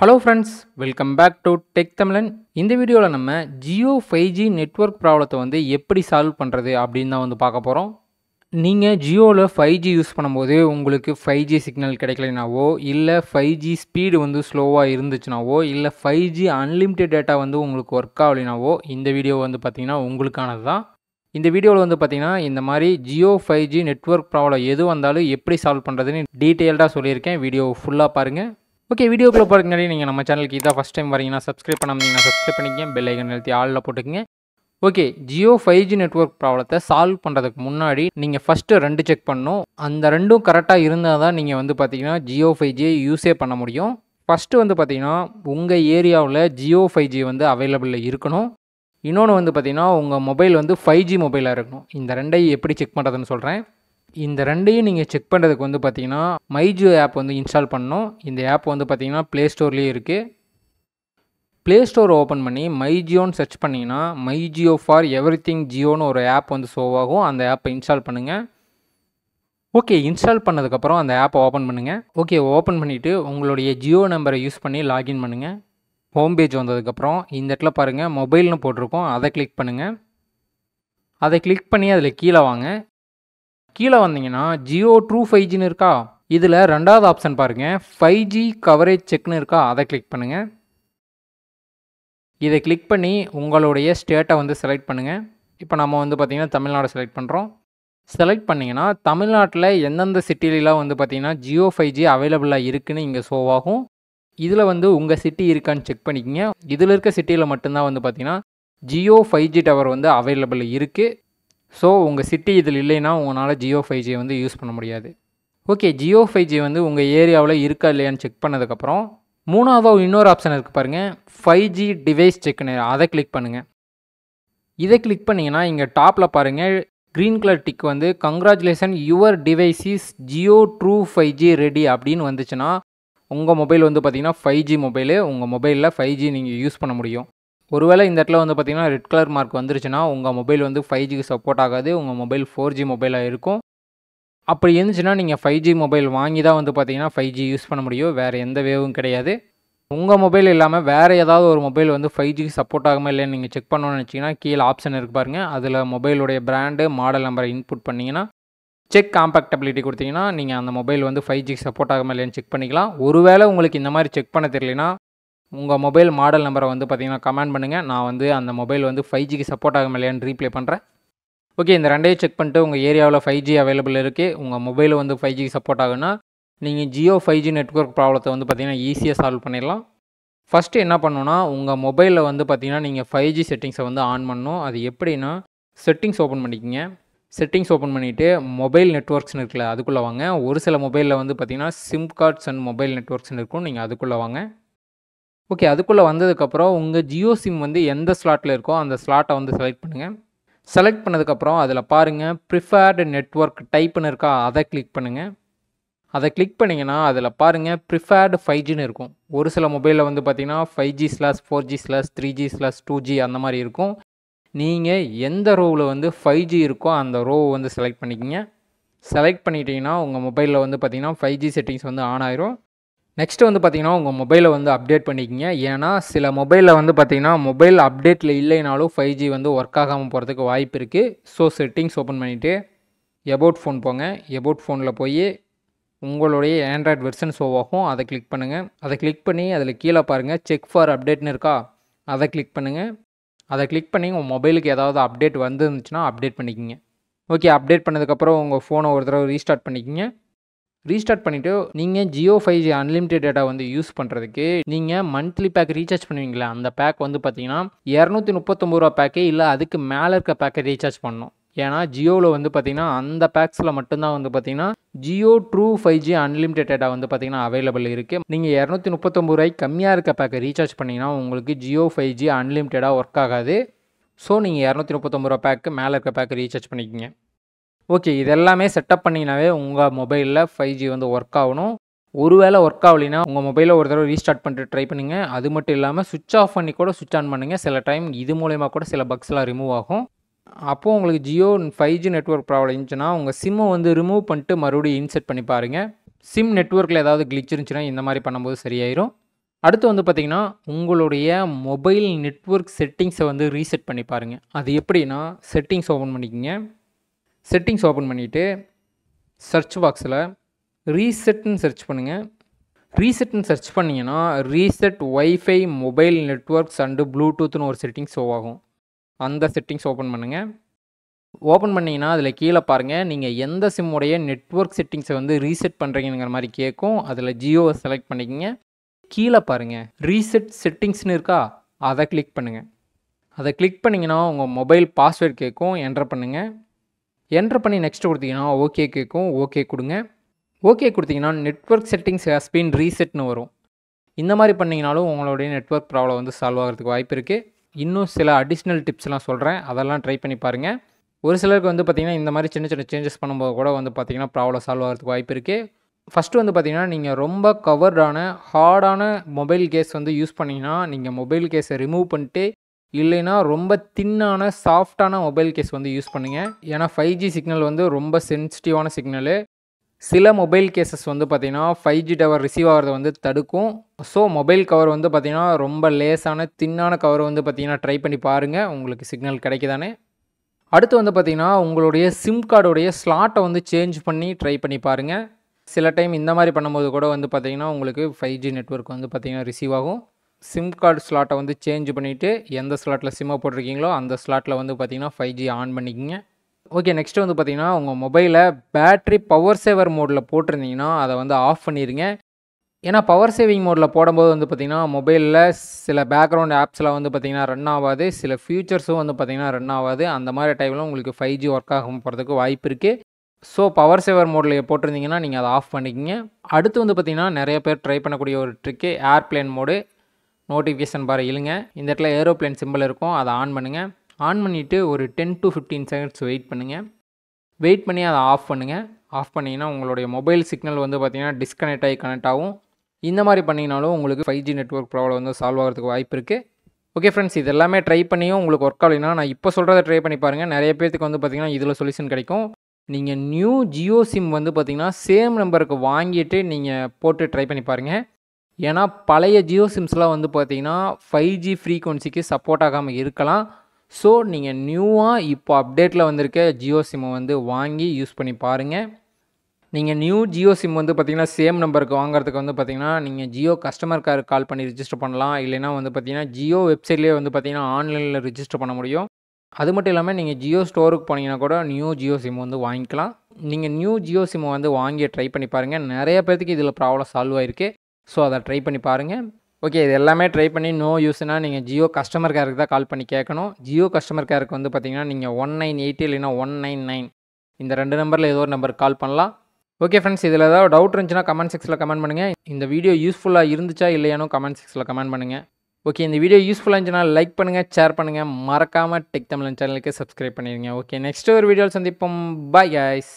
Hello friends, welcome back to Tech Tamilan. இந்த வீடியோவில் நம்ம ஜியோ 5G நெட்வொர்க் ப்ராப்ளத்தை எப்படி சால்வ் பண்ணுறது அப்படின்னு தான் பார்க்க போகிறோம். நீங்கள் ஜியோவில் 5G யூஸ் பண்ணும்போது உங்களுக்கு 5G சிக்னல் கிடைக்கலைனாவோ, இல்லை 5G ஸ்பீடு ஸ்லோவாக இருந்துச்சுனாவோ, இல்லை 5G அன்லிமிட்டெட் டேட்டா உங்களுக்கு ஒர்க் ஆகலைனாவோ, இந்த வீடியோ பார்த்தீங்கன்னா உங்களுக்கானது தான். இந்த வீடியோவில் பார்த்தீங்கன்னா இந்த மாதிரி ஜியோ 5G நெட்வொர்க் ப்ராப்ளம் எது வந்தாலும் எப்படி சால்வ் பண்ணுறதுன்னு டீட்டெயில்டாக சொல்லியிருக்கேன். வீடியோ ஃபுல்லாக பாருங்கள். ஓகே, வீடியோக்குள்ளே போகிறதுக்கு முன்னாடி நீங்கள் நம்ம சேனலுக்கு இதான் ஃபஸ்ட் டைம் வரீங்கன்னா சப்ஸ்கிரைப் பண்ணாமல் சப்ஸ்கிரைப் பண்ணிக்கங்க, பெல் ஐக்கன் அழுத்தி ஆளில் போட்டுக்கங்க. ஓகே, ஜியோ 5G நெட்வொர்க் ப்ராப்ளத்தை சால்வ் பண்ணுறதுக்கு முன்னாடி நீங்கள் ஃபஸ்ட்டு 2 செக் பண்ணணும். அந்த 2ம் கரெக்டாக இருந்தால் தான் நீங்கள் பார்த்தீங்கன்னா ஜியோ 5G யூஸே பண்ண முடியும். ஃபஸ்ட்டு பார்த்தீங்கன்னா உங்கள் ஏரியாவில் ஜியோ 5G அவைலபிளில் இருக்கணும். இன்னொன்று பார்த்தீங்கன்னா உங்கள் மொபைல் 5G மொபைலாக இருக்கணும். இந்த 2ஐயும் எப்படி செக் பண்ணுறதுன்னு சொல்கிறேன். இந்த 2ஐயும் நீங்கள் செக் பண்ணுறதுக்கு பார்த்தீங்கன்னா மைஜியோ ஆப் இன்ஸ்டால் பண்ணணும். இந்த ஆப் பார்த்தீங்கன்னா ப்ளே ஸ்டோர்லேயே இருக்குது. ப்ளே ஸ்டோர் ஓப்பன் பண்ணி மைஜியோன்னு சர்ச் பண்ணிங்கன்னா மைஜியோ ஃபார் எவ்ரிதிங் ஜியோன்னு ஒரு ஆப் ஷோ ஆகும். அந்த ஆப்பை இன்ஸ்டால் பண்ணுங்கள். ஓகே, இன்ஸ்டால் பண்ணதுக்கப்புறம் அந்த ஆப்பை ஓப்பன் பண்ணுங்கள். ஓகே, ஓப்பன் பண்ணிவிட்டு உங்களுடைய ஜியோ நம்பரை யூஸ் பண்ணி லாகின் பண்ணுங்கள். ஹோம் பேஜ் வந்ததுக்கப்புறம் இந்த இடத்துல பாருங்கள் மொபைல்னு போட்டிருக்கோம், அதை கிளிக் பண்ணுங்கள். அதை கிளிக் பண்ணி அதில் கீழே வாங்க. கீழே வந்தீங்கன்னா ஜியோ ட்ரூ 5Gன்னு இருக்கா, இதில் 2வது ஆப்ஷன் பாருங்கள் 5G கவரேஜ் செக்னு இருக்கா, அதை கிளிக் பண்ணுங்கள். இதை கிளிக் பண்ணி உங்களுடைய ஸ்டேட்டை செலக்ட் பண்ணுங்கள். இப்போ நம்ம பார்த்திங்கன்னா தமிழ்நாடு செலக்ட் பண்ணுறோம். செலக்ட் பண்ணிங்கன்னா தமிழ்நாட்டில் எந்தெந்த சிட்டிலலாம் பார்த்திங்கன்னா ஜியோ 5G அவைலபிளாக இருக்குதுன்னு இங்கே ஷோ ஆகும். இதில் உங்கள் சிட்டி இருக்கான்னு செக் பண்ணிக்கோங்க. இதில் இருக்க சிட்டியில் மட்டும்தான் பார்த்திங்கன்னா ஜியோ 5G டவர் அவைலபிள் இருக்குது. ஸோ உங்கள் சிட்டி இதில் இல்லைன்னா உங்களால் ஜியோ 5G யூஸ் பண்ண முடியாது. ஓகே, ஜியோ 5G உங்கள் ஏரியாவில் இருக்கா இல்லையான்னு செக் பண்ணதுக்கப்புறம் 3வது இன்னொரு ஆப்ஷன் இருக்குது பாருங்கள் 5G டிவைஸ் செக்னு, அதை கிளிக் பண்ணுங்கள். இதை கிளிக் பண்ணிங்கன்னா இங்கே டாப்பில் பாருங்கள் green colour tick congratulation your device is Jio true 5G ready அப்படின்னு வந்துச்சுன்னா உங்கள் மொபைல் பார்த்திங்கன்னா 5G மொபைலு, உங்கள் மொபைலில் 5G நீங்கள் யூஸ் பண்ண முடியும். ஒருவேளை இந்த இடத்துல பார்த்திங்கன்னா ரெட் கலர் மார்க் வந்துருச்சுன்னா உங்கள் மொபைல் 5Gக்கு சப்போர்ட் ஆகாது, உங்கள் மொபைல் 4G மொபைலாக இருக்கும். அப்படி இருந்துச்சுன்னா நீங்கள் 5G மொபைல் வாங்கி தான் பார்த்திங்கன்னா 5G யூஸ் பண்ண முடியும், வேறு எந்த வேவும் கிடையாது. உங்கள் மொபைல் இல்லாமல் வேறு ஏதாவது ஒரு மொபைல் 5Gக்கு சப்போர்ட் ஆகாமல் இல்லைன்னு நீங்கள் செக் பண்ணணும்னு நினச்சிங்கன்னா கீழே ஆப்ஷன் இருக்குது பாருங்கள், அதில் மொபைலுடைய பிராண்டு மாடல் நம்பரை இன்புட் பண்ணிங்கன்னா செக் காம்பேக்டபிலிட்டி கொடுத்தீங்கன்னா நீங்கள் அந்த மொபைல் 5Gக்கு சப்போர்ட் ஆகாமல் இல்லைன்னு செக் பண்ணிக்கலாம். ஒருவேளை உங்களுக்கு இந்த மாதிரி செக் பண்ண தெரியலனா உங்கள் மொபைல் மாடல் நம்பரை பார்த்திங்கன்னா கமெண்ட் பண்ணுங்கள். நான் அந்த மொபைல் 5Gக்கு சப்போர்ட் ஆகாமல் இல்லையான்னு ரீப்ளே பண்ணுறேன். ஓகே, இந்த 2ஐயும் செக் பண்ணிட்டு உங்கள் ஏரியாவில் 5G அவைலபிள் இருக்குது, உங்கள் மொபைல் 5Gக்கு சப்போர்ட் ஆகுன்னா நீங்கள் ஜியோ 5G நெட்வொர்க் ப்ராப்ளத்தை பார்த்திங்கன்னா ஈஸியாக சால்வ் பண்ணிடலாம். ஃபஸ்ட்டு என்ன பண்ணணுன்னா உங்கள் மொபைலில் பார்த்திங்கன்னா நீங்கள் 5G செட்டிங்ஸை ஆன் பண்ணணும். அது எப்படின்னா செட்டிங்ஸ் ஓப்பன் பண்ணிக்கோங்க. செட்டிங்ஸ் ஓப்பன் பண்ணிவிட்டு மொபைல் நெட்வொர்க்ஸ்னு இருக்குல்ல, அதுக்குள்ளே வாங்க. ஒரு சில மொபைலில் பார்த்திங்கன்னா சிம் கார்ட்ஸ் அண்ட் மொபைல் நெட்வொர்க்ஸ்னு இருக்கும், நீங்கள் அதுக்குள்ளே வாங்க. ஓகே, அதுக்குள்ளே வந்ததுக்கப்புறம் உங்கள் ஜியோ சிம் எந்த ஸ்லாட்டில் இருக்கோ அந்த ஸ்லாட்டை செலக்ட் பண்ணுங்கள். செலக்ட் பண்ணதுக்கப்புறம் அதில் பாருங்கள் ப்ரிஃபர்டு நெட்வொர்க் டைப்புன்னு இருக்கா, அதை கிளிக் பண்ணுங்கள். அதை கிளிக் பண்ணிங்கன்னா அதில் பாருங்கள் ப்ரிஃபர்டு 5Gன்னு இருக்கும். ஒரு சில மொபைலில் பார்த்திங்கன்னா 5G/4G/3G/2G அந்த மாதிரி இருக்கும். நீங்கள் எந்த ரோவில் 5G இருக்கோ அந்த ரோவை செலக்ட் பண்ணிக்கிங்க. செலக்ட் பண்ணிட்டீங்கன்னா உங்கள் மொபைலில் பார்த்திங்கன்னா 5G செட்டிங்ஸ் ஆன் ஆயிரும். நெக்ஸ்ட்டு பார்த்திங்கன்னா உங்கள் மொபைலை அப்டேட் பண்ணிக்கிங்க. ஏன்னா சில மொபைலில் பார்த்திங்கன்னா மொபைல் அப்டேட்டில் இல்லைனாலும் 5G ஒர்க் ஆகாமல் போகிறதுக்கு வாய்ப்பு இருக்குது. ஸோ செட்டிங்ஸ் ஓப்பன் பண்ணிவிட்டு எபவுட் ஃபோன் போங்க. எபவுட் ஃபோனில் போய் உங்களுடைய ஆண்ட்ராய்டு வெர்ஷன் ஷோ ஆகும், அதை கிளிக் பண்ணுங்கள். அதை கிளிக் பண்ணி அதில் கீழே பாருங்கள் செக் ஃபார் அப்டேட்னு இருக்கா, அதை கிளிக் பண்ணுங்கள். அதை கிளிக் பண்ணி உங்கள் மொபைலுக்கு ஏதாவது அப்டேட் வந்துருந்துச்சுன்னா அப்டேட் பண்ணிக்கிங்க. ஓகே, அப்டேட் பண்ணதுக்கப்புறம் உங்கள் ஃபோனை ஒரு தடவை ரீஸ்டார்ட் பண்ணிக்கிங்க. ரீஸ்டார்ட் பண்ணிவிட்டு நீங்கள் Jio 5G unlimited data use பண்ணுறதுக்கு நீங்கள் மந்த்லி பேக் ரீசார்ஜ் பண்ணுவீங்களா, அந்த பேக் பார்த்திங்கன்னா 239 ரூபா பேக்கே இல்லை அதுக்கு மேலே இருக்க பேக்கை ரீசார்ஜ் பண்ணணும். ஏன்னா ஜியோவில் பார்த்திங்கன்னா அந்த பேக்ஸில் மட்டும்தான் பார்த்திங்கன்னா Jio true 5G unlimited data பார்த்திங்கன்னா அவைலபிள் இருக்குது. நீங்கள் 239 ரூபாய்க்கு கம்மியாக இருக்க பேக்கை ரீசார்ஜ் பண்ணிங்கன்னா உங்களுக்கு ஜியோ 5G அன்லிமிட்டடாக ஒர்க் ஆகாது. ஸோ நீங்கள் 239 ரூபா பேக்கு மேலே இருக்க பேக்கை ரீசார்ஜ் பண்ணிக்கிங்க. ஓகே, இது எல்லாமே செட்டப் பண்ணிங்கனாவே உங்கள் மொபைலில் 5G ஒர்க் ஆகணும். ஒருவேளை ஒர்க் ஆகலைன்னா உங்கள் மொபைலை ஒரு தடவை ரீஸ்டார்ட் பண்ணிட்டு ட்ரை பண்ணுங்க. அது மட்டும் இல்லாமல் சுவிட்ச் ஆஃப் பண்ணி கூட சுவிட்ச் ஆன் பண்ணுங்கள். சில டைம் இது மூலயமா கூட சில பக்ஸ்லாம் ரிமூவ் ஆகும். அப்போது உங்களுக்கு ஜியோ 5G நெட்வொர்க் ப்ராப்ளம் இருந்துச்சுன்னா உங்கள் சிம்மை ரிமூவ் பண்ணிட்டு மறுபடியும் இன்செர்ட் பண்ணி பாருங்கள். சிம் நெட்வொர்க்கில் ஏதாவது கிளிச் இருந்துச்சுன்னா இந்த மாதிரி பண்ணும்போது சரியாயிரும். அடுத்து வந்து பார்த்தீங்கன்னா, உங்களுடைய மொபைல் நெட்வொர்க் செட்டிங்ஸை வந்து ரீசெட் பண்ணி பாருங்க. அது எப்படின்னா, செட்டிங்ஸ் ஓப்பன் பண்ணிக்கங்க. செட்டிங்ஸ் ஓப்பன் பண்ணிவிட்டு சர்ச் பாக்ஸில் ரீசெட்னு சர்ச் பண்ணுங்கள். ரீசெட்னு சர்ச் பண்ணிங்கன்னா reset wifi mobile networks and ப்ளூடூத்னு ஒரு செட்டிங்ஸ் ஷோ ஆகும். அந்த செட்டிங்ஸ் ஓப்பன் பண்ணுங்கள். ஓப்பன் பண்ணிங்கன்னா அதில் கீழே பாருங்கள், நீங்கள் எந்த சிம்முடைய நெட்வொர்க் செட்டிங்ஸை வந்து ரீசெட் பண்ணுறீங்கிற மாதிரி கேட்கும். அதில் ஜியோவை செலக்ட் பண்ணிக்கங்க. கீழே பாருங்கள் ரீசெட் செட்டிங்ஸ்னு இருக்கா, அதை கிளிக் பண்ணுங்கள். அதை கிளிக் பண்ணிங்கன்னா உங்கள் மொபைல் பாஸ்வேர்டு கேட்கும், என்ட்ரு பண்ணுங்கள். என்ட்ரு பண்ணி நெக்ஸ்ட் கொடுத்தீங்கன்னா ஓகே கேட்கும், ஓகே கொடுங்க. ஓகே கொடுத்தீங்கன்னா நெட்வொர்க் செட்டிங்ஸ் ஹேஸ் பீன் ரீசெட்னு வரும். இந்த மாதிரி பண்ணிங்கனாலும் உங்களுடைய நெட்வொர்க் ப்ராப்ளம் வந்து சால்வ் ஆகிறதுக்கு வாய்ப்பு இருக்குது. இன்னும் சில அடிஷ்னல் டிப்ஸ்லாம் சொல்கிறேன், அதெல்லாம் ட்ரை பண்ணி பாருங்கள். ஒரு சிலருக்கு வந்து பார்த்திங்கன்னா இந்த மாதிரி சின்ன சின்ன சேஞ்சஸ் பண்ணும்போது கூட வந்து பார்த்திங்கன்னா ப்ராப்ளம் சால்வ் ஆகிறதுக்கு வாய்ப்பு இருக்குது. ஃபஸ்ட்டு வந்து பார்த்திங்கன்னா நீங்கள் ரொம்ப கவர்டான ஹார்டான மொபைல் கேஸ் வந்து யூஸ் பண்ணிங்கன்னா நீங்கள் மொபைல் கேஸை ரிமூவ் பண்ணிட்டு, இல்லைன்னா ரொம்ப தின்னான சாஃப்டான மொபைல் கேஸ் வந்து யூஸ் பண்ணுங்கள். ஏன்னா 5G சிக்னல் வந்து ரொம்ப சென்சிட்டிவான சிக்னலு. சில மொபைல் கேசஸ் வந்து பார்த்திங்கன்னா 5G டவர் ரிசீவ் ஆகிறத வந்து தடுக்கும். ஸோ மொபைல் கவர் வந்து பார்த்திங்கன்னா ரொம்ப லேஸான தின்னான கவர் வந்து பார்த்திங்கன்னா ட்ரை பண்ணி பாருங்கள், உங்களுக்கு சிக்னல் கிடைக்குதானே. அடுத்து வந்து பார்த்திங்கன்னா உங்களுடைய சிம் கார்டுடைய ஸ்லாட்டை வந்து சேஞ்ச் பண்ணி ட்ரை பண்ணி பாருங்கள். சில டைம் இந்த மாதிரி பண்ணும்போது கூட வந்து பார்த்திங்கன்னா உங்களுக்கு 5G நெட்வொர்க் வந்து பார்த்திங்கன்னா ரிசீவ் ஆகும். சிம் கார்டு ஸ்லாட்டை வந்து சேஞ்ச் பண்ணிவிட்டு எந்த ஸ்லாட்டில் சிம்மை போட்டிருக்கீங்களோ அந்த ஸ்லாட்டில் வந்து பார்த்திங்கன்னா 5G ஆன் பண்ணிக்கிங்க. ஓகே, நெக்ஸ்ட்டு வந்து பார்த்திங்கன்னா உங்கள் மொபைலை பேட்ரி பவர் சேவர் மோடில் போட்டிருந்தீங்கன்னா அதை வந்து ஆஃப் பண்ணிடுங்க. ஏன்னா பவர் சேவிங் மோடில் போடும்போது வந்து பார்த்திங்கன்னா மொபைலில் சில பேக்ரவுண்ட் ஆப்ஸ்லாம் வந்து பார்த்திங்கன்னா ரன் ஆகாது, சில ஃபியூச்சர்ஸும் வந்து பார்த்திங்கன்னா ரன் ஆகாது. அந்த மாதிரி டைமில் உங்களுக்கு 5G ஒர்க் ஆகும் போகிறதுக்கு வாய்ப்பு இருக்குது. ஸோ பவர் சேவர் மோடில் போட்டிருந்தீங்கன்னா நீங்கள் அதை ஆஃப் பண்ணிக்கிங்க. அடுத்து வந்து பார்த்திங்கன்னா நிறைய பேர் ட்ரை பண்ணக்கூடிய ஒரு ட்ரிக்கு ஏர்ப்ளேன் மோடு. நோட்டிஃபிகேஷன் பார் இழுங்க, இந்த இடத்துல ஏரோப்ளேன் சிம்பிள் இருக்கும், அதை ஆன் பண்ணுங்கள். ஆன் பண்ணிவிட்டு ஒரு 10 to 15 செகண்ட்ஸ் வெயிட் பண்ணுங்கள். வெயிட் பண்ணி அதை ஆஃப் பண்ணுங்கள். ஆஃப் பண்ணிங்கன்னா உங்களுடைய மொபைல் சிக்னல் வந்து பார்த்திங்கன்னா டிஸ்கனெக்ட் ஆகி கனெக்ட் ஆகும். இந்த மாதிரி பண்ணிங்கனாலும் உங்களுக்கு 5G நெட்வொர்க் ப்ராப்ளம் வந்து சால்வ் ஆகிறதுக்கு வாய்ப்பு இருக்குது. ஓகே ஃப்ரெண்ட்ஸ், இது எல்லாமே ட்ரை பண்ணியும் உங்களுக்கு ஒர்க் ஆகலைன்னா நான் இப்போ சொல்கிறத ட்ரை பண்ணி பாருங்கள். நிறைய பேருக்கு வந்து பார்த்திங்கன்னா இதில் சொல்யூஷன் கிடைக்கும். நீங்கள் நியூ ஜியோ சிம் வந்து பார்த்திங்கன்னா சேம் நம்பருக்கு வாங்கிட்டு நீங்கள் போட்டு ட்ரை பண்ணி பாருங்கள். ஏன்னா பழைய ஜியோ சிம்ஸ்லாம் வந்து பார்த்திங்கன்னா 5G ஃப்ரீக்வன்சிக்கு சப்போர்ட் ஆகாமல் இருக்கலாம். ஸோ நீங்கள் நியூவாக இப்போ அப்டேட்டில் வந்திருக்க ஜியோ சிம்மை வந்து வாங்கி யூஸ் பண்ணி பாருங்கள். நீங்கள் நியூ ஜியோ சிம் வந்து பார்த்திங்கன்னா சேம் நம்பருக்கு வாங்குறதுக்கு வந்து பார்த்திங்கன்னா நீங்கள் ஜியோ கஸ்டமர் கேருக்கு கால் பண்ணி ரிஜிஸ்டர் பண்ணலாம். இல்லைனா வந்து பார்த்திங்கன்னா ஜியோ வெப்சைட்லேயே வந்து பார்த்திங்கன்னா ஆன்லைனில் ரிஜிஸ்டர் பண்ண முடியும். அது மட்டும் இல்லாமல் நீங்கள் ஜியோ ஸ்டோருக்கு போனீங்கன்னா கூட நியூ ஜியோ சிம் வந்து வாங்கிக்கலாம். நீங்கள் நியூ ஜியோ சிம்மை வந்து வாங்கி ட்ரை பண்ணி பாருங்கள். நிறைய பேர்த்துக்கு இதில் ப்ராப்ளம் சால்வ் ஆகிருக்கு. ஸோ அதை ட்ரை பண்ணி பாருங்கள். ஓகே, இது எல்லாமே ட்ரை பண்ணி நோ யூஸ்னால் நீங்கள் ஜியோ கஸ்டமர் கேருக்கு தான் கால் பண்ணி கேட்கணும். ஜியோ கஸ்டமர் கேருக்கு வந்து பார்த்திங்கன்னா நீங்கள் 1980 இல்லைனா 199 இந்த 2 நம்பரில் ஏதோ ஒரு நம்பருக்கு கால் பண்ணலாம். ஓகே ஃப்ரெண்ட்ஸ், இதில் ஏதாவது டவுட் இருந்துச்சுன்னா கமெண்ட் செக்ஷனில் கமெண்ட் பண்ணுங்கள். இந்த வீடியோ யூஸ்ஃபுல்லாக இருந்துச்சா இல்லையானோ கமெண்ட் செக்ஷனில் கமெண்ட் பண்ணுங்கள். ஓகே, இந்த வீடியோ யூஸ்ஃபுல்லாக இருந்துச்சுன்னா லைக் பண்ணுங்கள், ஷேர் பண்ணுங்கள், மறக்காமல் டெக் தமிழன் சேனலுக்கு சப்ஸ்கிரைப் பண்ணிடுங்க. ஓகே, நெக்ஸ்ட் ஒரு வீடியோவில் சந்திப்போம். Bye guys.